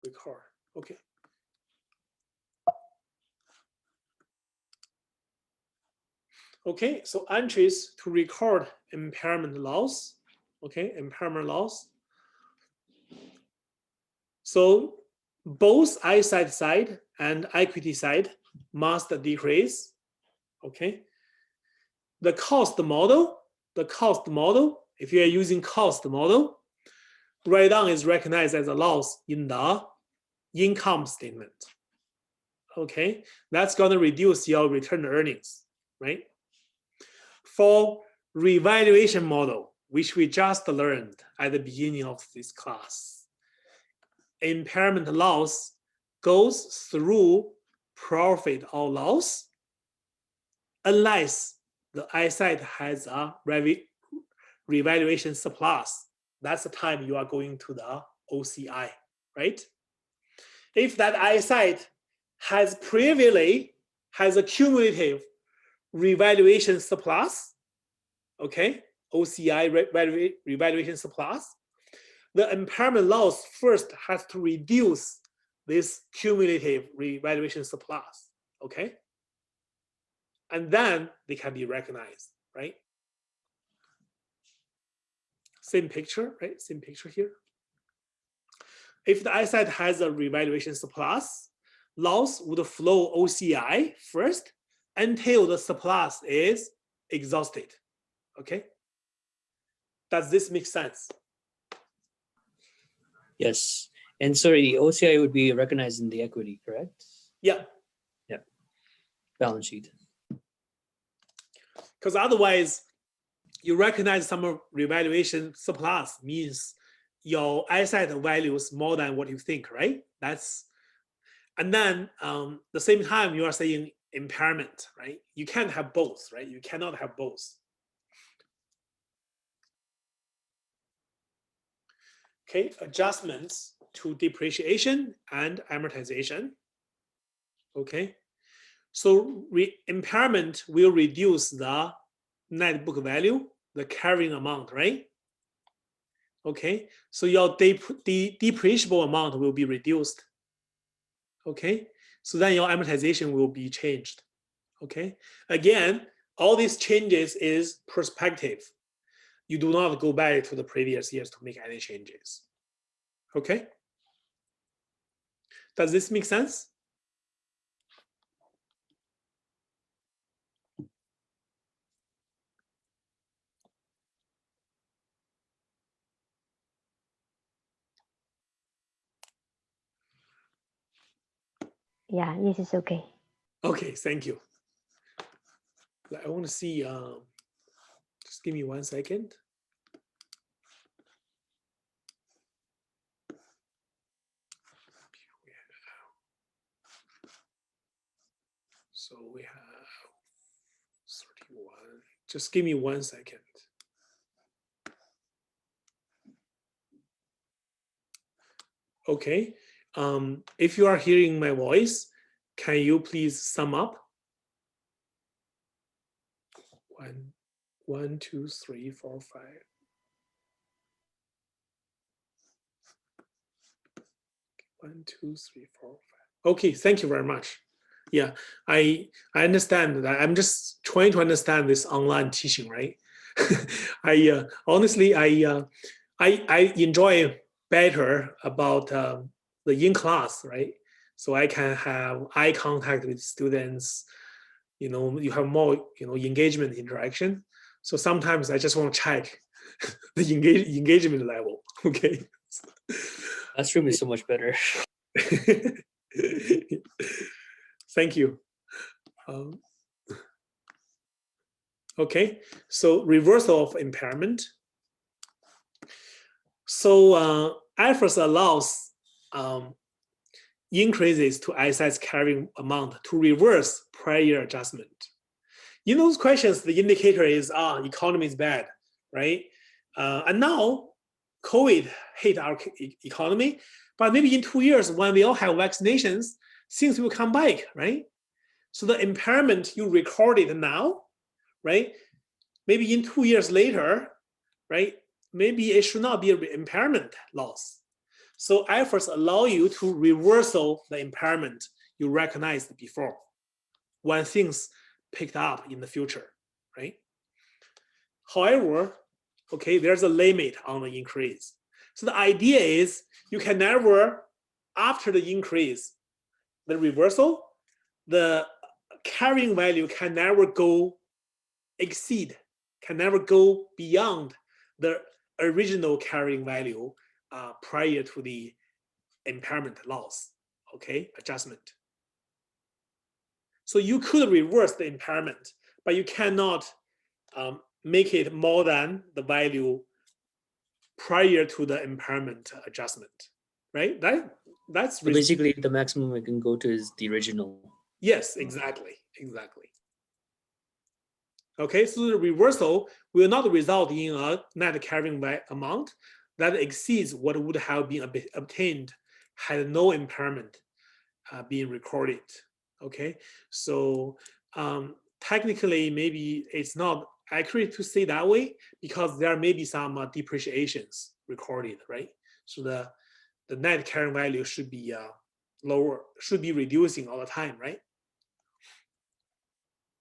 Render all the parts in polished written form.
record. Okay. Okay, so entries to record impairment loss. Okay, impairment loss. So both asset side and equity side must decrease. Okay. The cost model, if you are using cost model, write down is recognized as a loss in the income statement. Okay, that's going to reduce your return earnings, right? For revaluation model, which we just learned at the beginning of this class, impairment loss goes through profit or loss unless the asset has a revaluation surplus. That's the time you are going to the OCI, right? If that asset has previously has a cumulative revaluation surplus, okay, OCI revaluation surplus, the impairment loss first has to reduce this cumulative revaluation surplus, okay? And then they can be recognized, right? Same picture, right? Same picture here. If the asset has a revaluation surplus, loss would flow OCI first until the surplus is exhausted, okay? Does this make sense? Yes. And sorry, OCI would be recognized in the equity, correct? Yeah. Yeah. Balance sheet. Because otherwise, you recognize some revaluation surplus means your asset values more than what you think, right? And then the same time you are saying impairment, right? You can't have both, right? You cannot have both. Okay, adjustments to depreciation and amortization. Okay, so impairment will reduce the net book value, the carrying amount, right? Okay, so your depreciable amount will be reduced. Okay, so then your amortization will be changed. Okay, again, all these changes is prospective. You do not go back to the previous years to make any changes. Okay, does this make sense? Yeah, this is okay. Okay, thank you. I want to see, just give me 1 second. So we have 31. Just give me 1 second. Okay, if you are hearing my voice, can you please sum up? 1, 2, 3, 4, 5. One, 2, 3, 4, 5. Okay, thank you very much. Yeah, I understand that. I'm just trying to understand this online teaching, right? I honestly, I enjoy better about the in-class, right? So I can have eye contact with students. You know, you have more, engagement interaction. So sometimes I just want to check the engagement level. Okay. Classroom is so much better. Thank you. Okay, so reversal of impairment. So IFRS allows increases to assets carrying amount to reverse prior adjustment. In those questions, the indicator is economy is bad, right? And now COVID hit our economy, but maybe in 2 years when we all have vaccinations, things will come back, right? So the impairment you recorded now, right? Maybe in 2 years later, right? Maybe it should not be an impairment loss. So IFRS allow you to reversal the impairment you recognized before when things picked up in the future, right? However, okay, there's a limit on the increase. So the idea is you can never, after the increase, the reversal, the carrying value can never go beyond the original carrying value prior to the impairment loss, okay, adjustment. So you could reverse the impairment, but you cannot make it more than the value prior to the impairment adjustment, right? That's So basically the maximum we can go to is the original. Yes, exactly. Okay, so the reversal will not result in a net carrying amount that exceeds what would have been obtained had no impairment being recorded. Okay, so technically maybe it's not accurate to say that way because there may be some depreciations recorded, right? So the net carrying value should be lower, should be reducing all the time, right?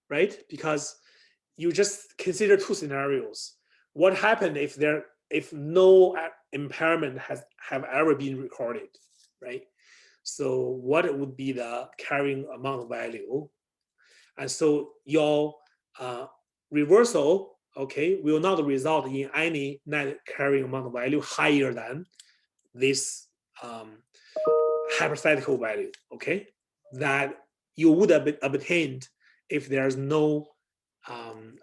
Right, because you just consider two scenarios. What happened if no impairment have ever been recorded, right? So what would be the carrying amount value? And so your reversal, okay, will not result in any net carrying amount value higher than this hypothetical value, okay, that you would have obtained if there's no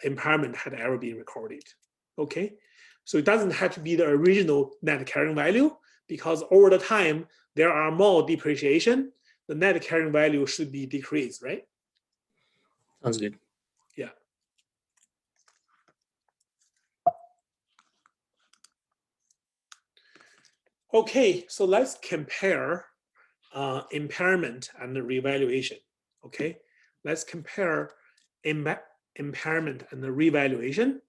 impairment had ever been recorded, okay? So it doesn't have to be the original net carrying value because over the time, there are more depreciation, the net carrying value should be decreased, right? Sounds good. Yeah. Okay, so let's compare impairment and the revaluation, okay? Let's compare impairment and the revaluation.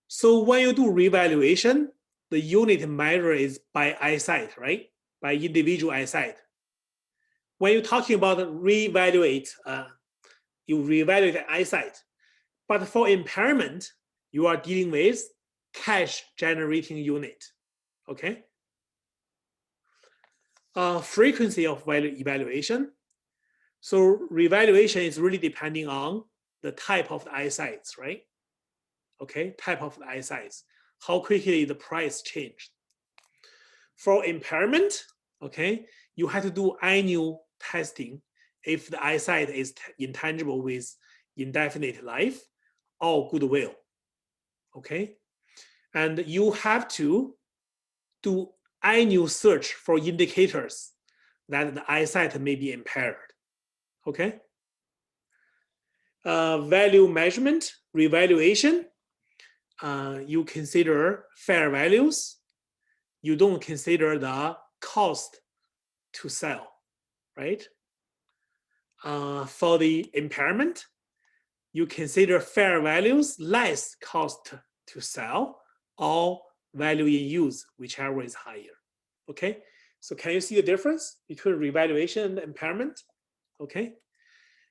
So when you do revaluation, the unit measure is by eyesight, right? By individual eyesight. When you're talking about revaluate, you revaluate the eyesight. But for impairment, you are dealing with cash generating unit, okay? Frequency of value evaluation. So revaluation is really depending on the type of the eyesight, right? Okay, type of the eyesight, how quickly the price changed. For impairment, okay, you have to do annual testing if the eyesight is intangible with indefinite life or goodwill, okay? And you have to do annual search for indicators that the eyesight may be impaired, okay? Value measurement, revaluation, you consider fair values. You don't consider the cost to sell, right? For the impairment, you consider fair values less cost to sell or value in use, whichever is higher, okay? So can you see the difference between revaluation and impairment? Okay,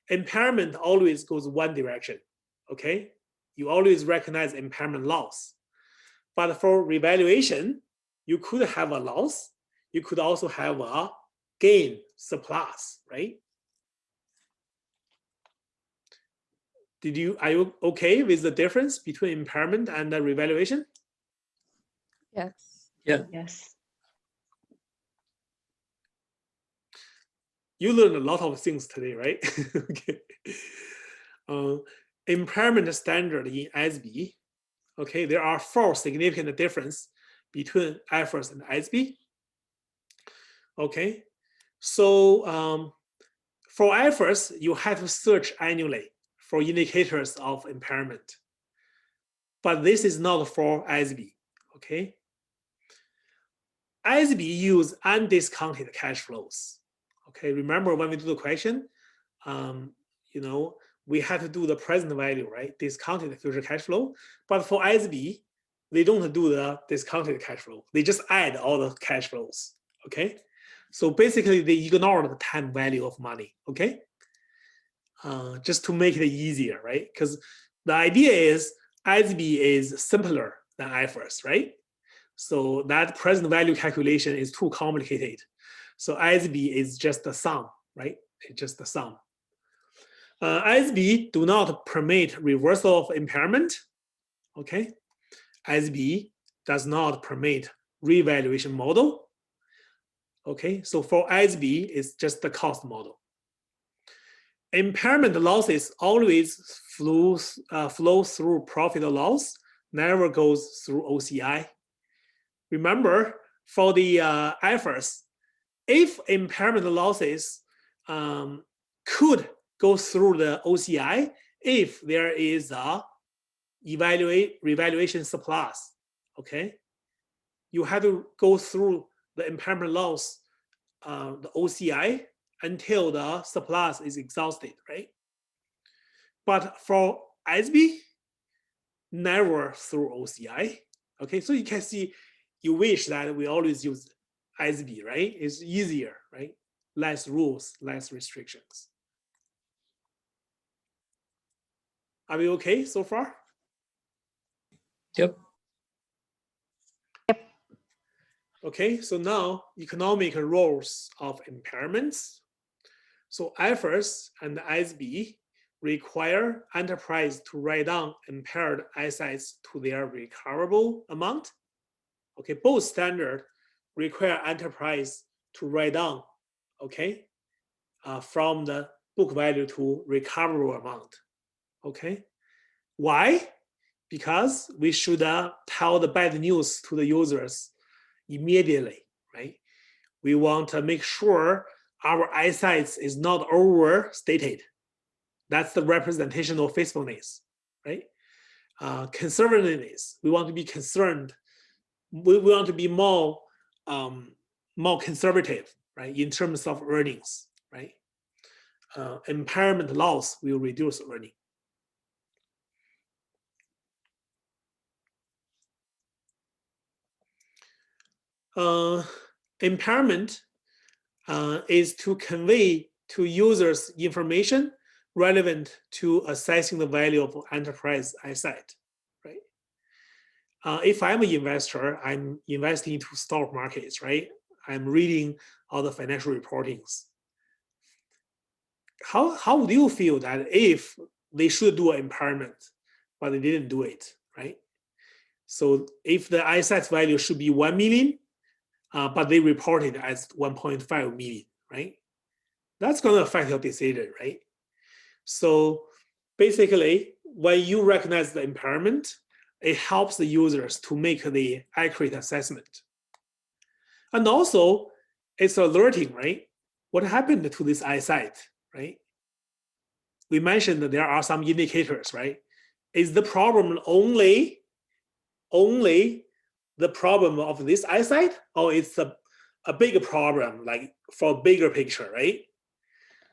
impairment always goes one direction, okay? You always recognize impairment loss. But for revaluation, you could have a loss. You could also have a gain surplus, right? Are you okay with the difference between impairment and the revaluation? Yes. Yeah. Yes. You learned a lot of things today, right? Okay. Impairment standard in ISB. Okay, there are 4 significant differences between IFRS and ISB. Okay, so for IFRS, you have to search annually for indicators of impairment. But this is not for ISB, okay? ISB use undiscounted cash flows. Okay, remember when we do the question, you know, we had to do the present value, right? Discounted future cash flow. But for ISB, they don't do the discounted cash flow. They just add all the cash flows, okay? So basically they ignore the time value of money, okay? Just to make it easier, right? Because the idea is ISB is simpler than IFRS, right? So that present value calculation is too complicated. So ISB is just the sum, right? It's just the sum. ISB do not permit reversal of impairment, okay? ISB does not permit revaluation model, okay? So for ISB, it's just the cost model. Impairment losses always flow through profit or loss, never goes through OCI. Remember, for the IFRS, if impairment losses could go through the OCI if there is a revaluation surplus, okay? You have to go through the impairment loss, the OCI, until the surplus is exhausted, right? But for ISB, never through OCI, okay? So you can see, you wish that we always use ISB, right? It's easier, right? Less rules, less restrictions. Are we okay so far? Yep. Okay, so now economic roles of impairments. So IFRS and ISB require enterprise to write down impaired assets to their recoverable amount. Okay, both standard require enterprise to write down, okay, from the book value to recoverable amount. Okay, why? Because we should tell the bad news to the users immediately, right? We want to make sure our assets is not overstated. That's the representation of faithfulness, right? Conservativeness, we want to be concerned. We want to be more conservative, right, in terms of earnings, right? Impairment loss will reduce earning. Impairment is to convey to users information relevant to assessing the value of enterprise asset, right? If I'm an investor, I'm investing into stock markets, right? I'm reading all the financial reportings. How would you feel that if they should do an impairment, but they didn't do it, right? So if the asset value should be 1 million, but they report it as 1.5 million, right? That's going to affect your decision, right? So basically, when you recognize the impairment, it helps the users to make the accurate assessment. And also, it's alerting, right? What happened to this asset, right? We mentioned that there are some indicators, right? Is the problem only the problem of this asset, or it's a bigger problem, like for a bigger picture, right?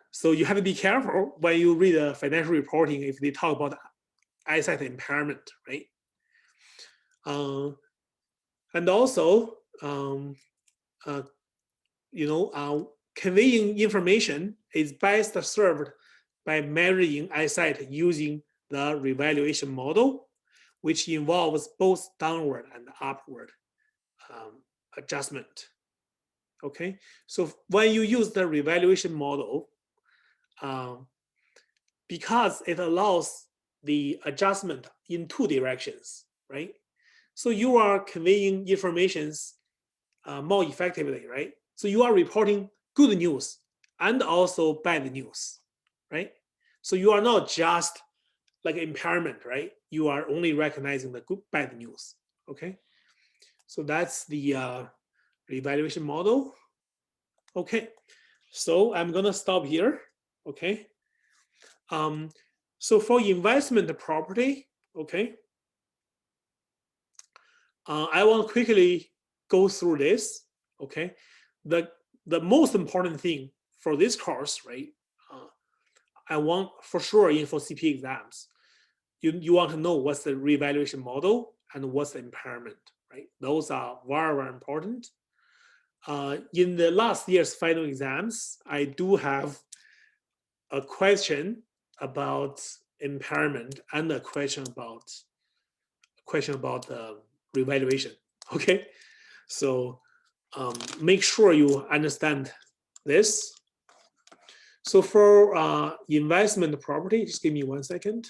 So you have to be careful when you read a financial reporting if they talk about asset impairment, right? And also, conveying information is best served by measuring asset using the revaluation model, which involves both downward and upward adjustment. Okay, so when you use the revaluation model, because it allows the adjustment in two directions, right? So you are conveying informations more effectively, right? So you are reporting good news and also bad news, right? So you are not just like impairment, right? You are only recognizing the good, bad news, okay? So that's the revaluation model. Okay, so I'm gonna stop here, okay? So for investment property, okay, I want to quickly go through this, okay? The most important thing for this course, right? I want for sure in for CP exams, you want to know what's the revaluation model and what's the impairment, right? Those are very, very important. In the last year's final exams, I do have a question about impairment and a question about revaluation. Okay, so make sure you understand this. So for investment property, just give me 1 second.